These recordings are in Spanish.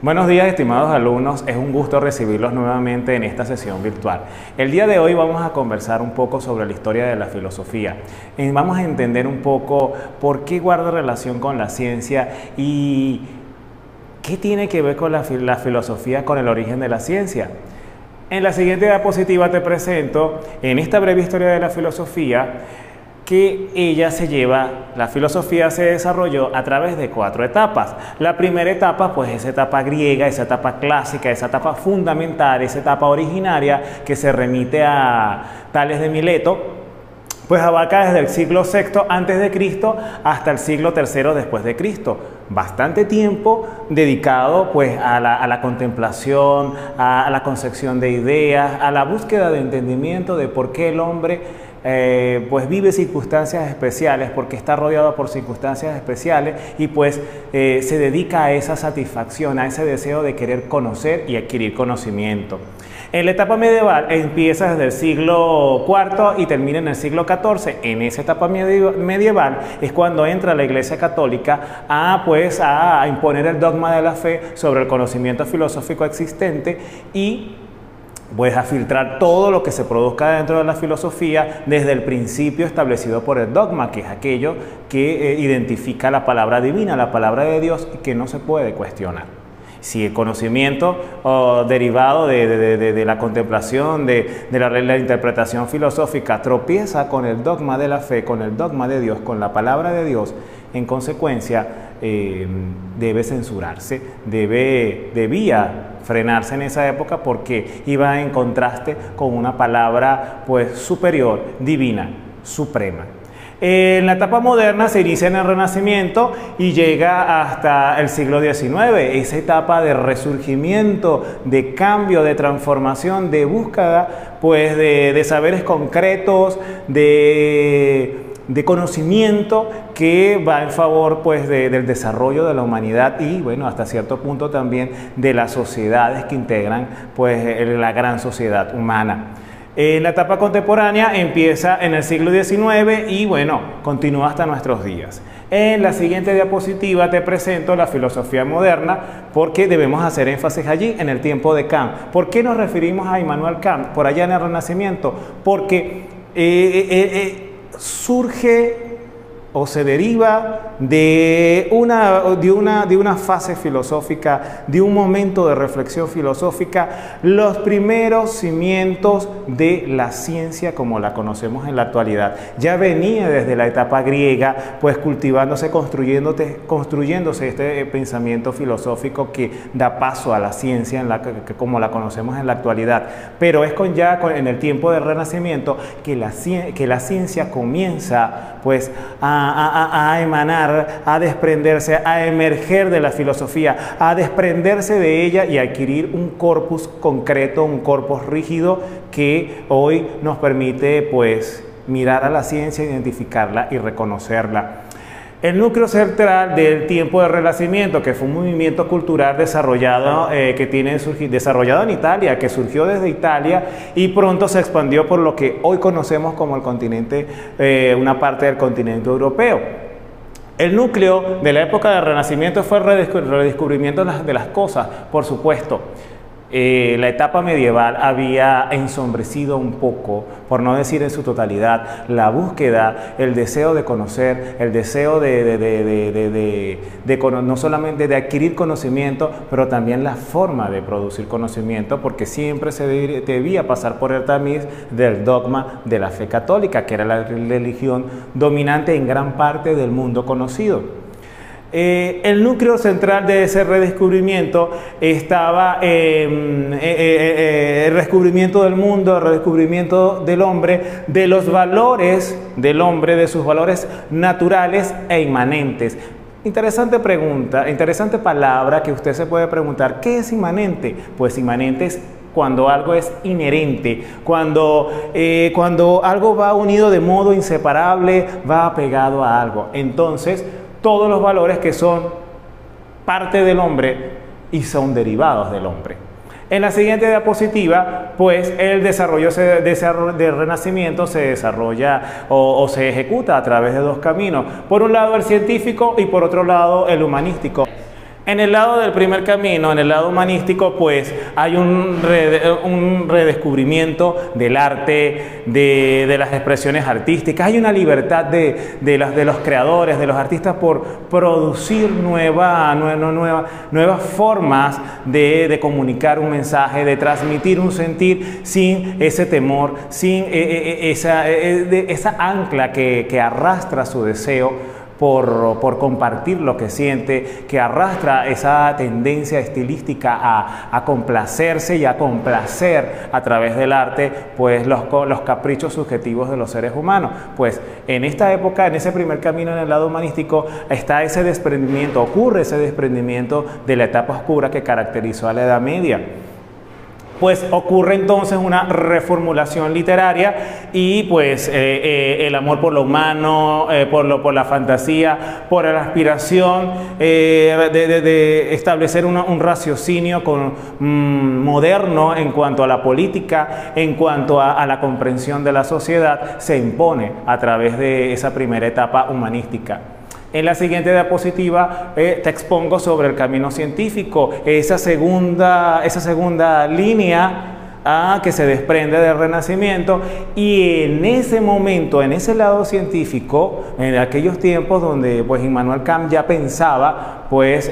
Buenos días, estimados alumnos, es un gusto recibirlos nuevamente en esta sesión virtual. El día de hoy vamos a conversar un poco sobre la historia de la filosofía. Vamos a entender un poco por qué guarda relación con la ciencia y qué tiene que ver con la filosofía con el origen de la ciencia. En la siguiente diapositiva te presento, en esta breve historia de la filosofía, que la filosofía se desarrolló a través de 4 etapas. La primera etapa, pues esa etapa griega, esa etapa clásica, esa etapa fundamental, esa etapa originaria que se remite a Tales de Mileto, pues abarca desde el siglo VI a.C. hasta el siglo III después de Cristo. Bastante tiempo dedicado pues a la contemplación, a la concepción de ideas, a la búsqueda de entendimiento de por qué el hombre pues vive circunstancias especiales, porque está rodeado por circunstancias especiales y pues se dedica a esa satisfacción, a ese deseo de querer conocer y adquirir conocimiento. En la etapa medieval empieza desde el siglo IV y termina en el siglo XIV. En esa etapa medieval es cuando entra la Iglesia Católica a imponer el dogma de la fe sobre el conocimiento filosófico existente y pues a filtrar todo lo que se produzca dentro de la filosofía desde el principio establecido por el dogma, que es aquello que identifica la palabra divina, la palabra de Dios, y que no se puede cuestionar. Si el conocimiento derivado de la contemplación, de la interpretación filosófica tropieza con el dogma de la fe, con el dogma de Dios, con la palabra de Dios, en consecuencia debe censurarse, debía frenarse en esa época porque iba en contraste con una palabra pues superior, divina, suprema. En la etapa moderna se inicia en el Renacimiento y llega hasta el siglo XIX, esa etapa de resurgimiento, de cambio, de transformación, de búsqueda pues de saberes concretos, de conocimiento que va en favor pues del desarrollo de la humanidad y bueno, hasta cierto punto también de las sociedades que integran pues la gran sociedad humana. La etapa contemporánea empieza en el siglo XIX y bueno, continúa hasta nuestros días. En la siguiente diapositiva te presento la filosofía moderna porque debemos hacer énfasis allí en el tiempo de Kant. ¿Por qué nos referimos a Immanuel Kant por allá en el Renacimiento? Porque surge o se deriva de una fase filosófica, de un momento de reflexión filosófica, los primeros cimientos de la ciencia como la conocemos en la actualidad. Ya venía desde la etapa griega, pues cultivándose, construyéndose este pensamiento filosófico que da paso a la ciencia como la conocemos en la actualidad. Pero es en el tiempo del Renacimiento que la ciencia comienza pues a emanar, a desprenderse, a emerger de la filosofía, a desprenderse de ella y a adquirir un corpus concreto, un corpus rígido que hoy nos permite pues mirar a la ciencia, identificarla y reconocerla. El núcleo central del tiempo del Renacimiento, que fue un movimiento cultural desarrollado en Italia, que surgió desde Italia y pronto se expandió por lo que hoy conocemos como el continente, una parte del continente europeo. El núcleo de la época del Renacimiento fue el redescubrimiento de las cosas, por supuesto. La etapa medieval había ensombrecido un poco, por no decir en su totalidad, la búsqueda, el deseo de conocer, el deseo no solamente de adquirir conocimiento, pero también la forma de producir conocimiento, porque siempre se debía pasar por el tamiz del dogma de la fe católica, que era la religión dominante en gran parte del mundo conocido. El núcleo central de ese redescubrimiento estaba el redescubrimiento del mundo, el redescubrimiento del hombre, de los valores del hombre, de sus valores naturales e inmanentes. Interesante pregunta, interesante palabra que usted se puede preguntar, ¿qué es inmanente? Pues inmanente es cuando algo es inherente, cuando algo va unido de modo inseparable, va apegado a algo. Entonces, todos los valores que son parte del hombre y son derivados del hombre. En la siguiente diapositiva, pues el desarrollo del Renacimiento se desarrolla o se ejecuta a través de 2 caminos. Por un lado el científico y por otro lado el humanístico. En el lado del primer camino, en el lado humanístico, pues hay un redescubrimiento del arte, de las expresiones artísticas. Hay una libertad de los creadores, de los artistas, por producir nuevas formas de comunicar un mensaje, de transmitir un sentir sin ese temor, sin esa ancla que arrastra su deseo por compartir lo que siente, que arrastra esa tendencia estilística a complacerse y a complacer a través del arte, pues los caprichos subjetivos de los seres humanos. Pues en esta época, en ese primer camino en el lado humanístico, está ese desprendimiento, ocurre ese desprendimiento de la etapa oscura que caracterizó a la Edad Media. Pues ocurre entonces una reformulación literaria y pues el amor por lo humano, por la fantasía, por la aspiración de establecer un raciocinio moderno en cuanto a la política, en cuanto a la comprensión de la sociedad, se impone a través de esa primera etapa humanística. En la siguiente diapositiva te expongo sobre el camino científico, esa segunda línea que se desprende del Renacimiento, y en ese momento, en ese lado científico, en aquellos tiempos donde pues Immanuel Kant ya pensaba pues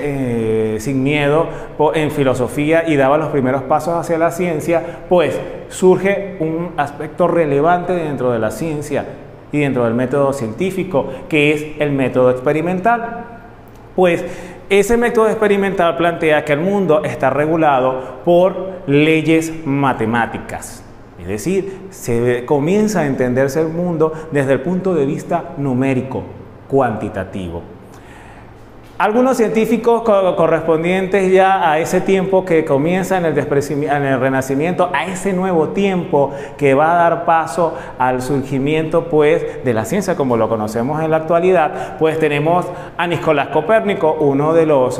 sin miedo en filosofía y daba los primeros pasos hacia la ciencia, pues surge un aspecto relevante dentro de la ciencia y dentro del método científico, que es el método experimental. Pues ese método experimental plantea que el mundo está regulado por leyes matemáticas. Es decir, se comienza a entenderse el mundo desde el punto de vista numérico, cuantitativo. Algunos científicos correspondientes ya a ese tiempo que comienza en el Renacimiento, a ese nuevo tiempo que va a dar paso al surgimiento pues de la ciencia como lo conocemos en la actualidad, pues tenemos a Nicolás Copérnico, uno de los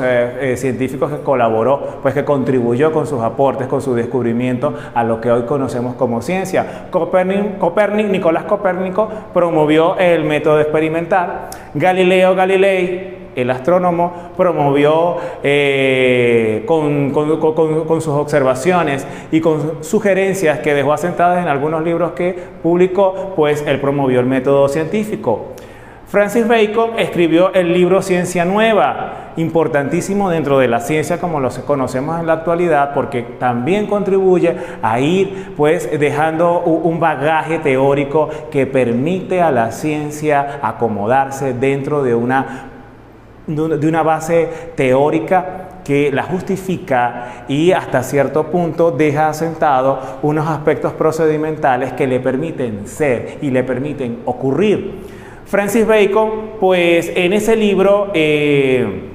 científicos que colaboró, pues que contribuyó con sus aportes, con su descubrimiento a lo que hoy conocemos como ciencia. Nicolás Copérnico promovió el método experimental. Galileo Galilei, el astrónomo, promovió con sus observaciones y con sugerencias que dejó asentadas en algunos libros que publicó, pues él promovió el método científico. Francis Bacon escribió el libro Ciencia Nueva, importantísimo dentro de la ciencia como lo conocemos en la actualidad, porque también contribuye a ir pues dejando un bagaje teórico que permite a la ciencia acomodarse dentro de una base teórica que la justifica y hasta cierto punto deja asentado unos aspectos procedimentales que le permiten ser y le permiten ocurrir. Francis Bacon, pues en ese libro él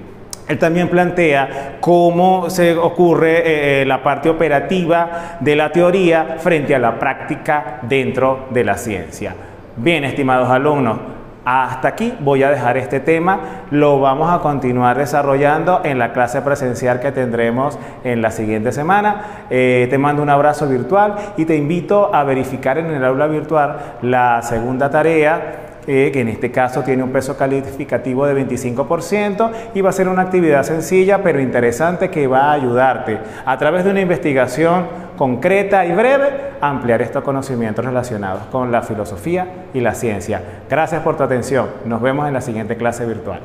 también plantea cómo se ocurre la parte operativa de la teoría frente a la práctica dentro de la ciencia. Bien, estimados alumnos, hasta aquí voy a dejar este tema, lo vamos a continuar desarrollando en la clase presencial que tendremos en la siguiente semana. Te mando un abrazo virtual y te invito a verificar en el aula virtual la segunda tarea, que en este caso tiene un peso calificativo de 25% y va a ser una actividad sencilla pero interesante que va a ayudarte a través de una investigación concreta y breve a ampliar estos conocimientos relacionados con la filosofía y la ciencia. Gracias por tu atención. Nos vemos en la siguiente clase virtual.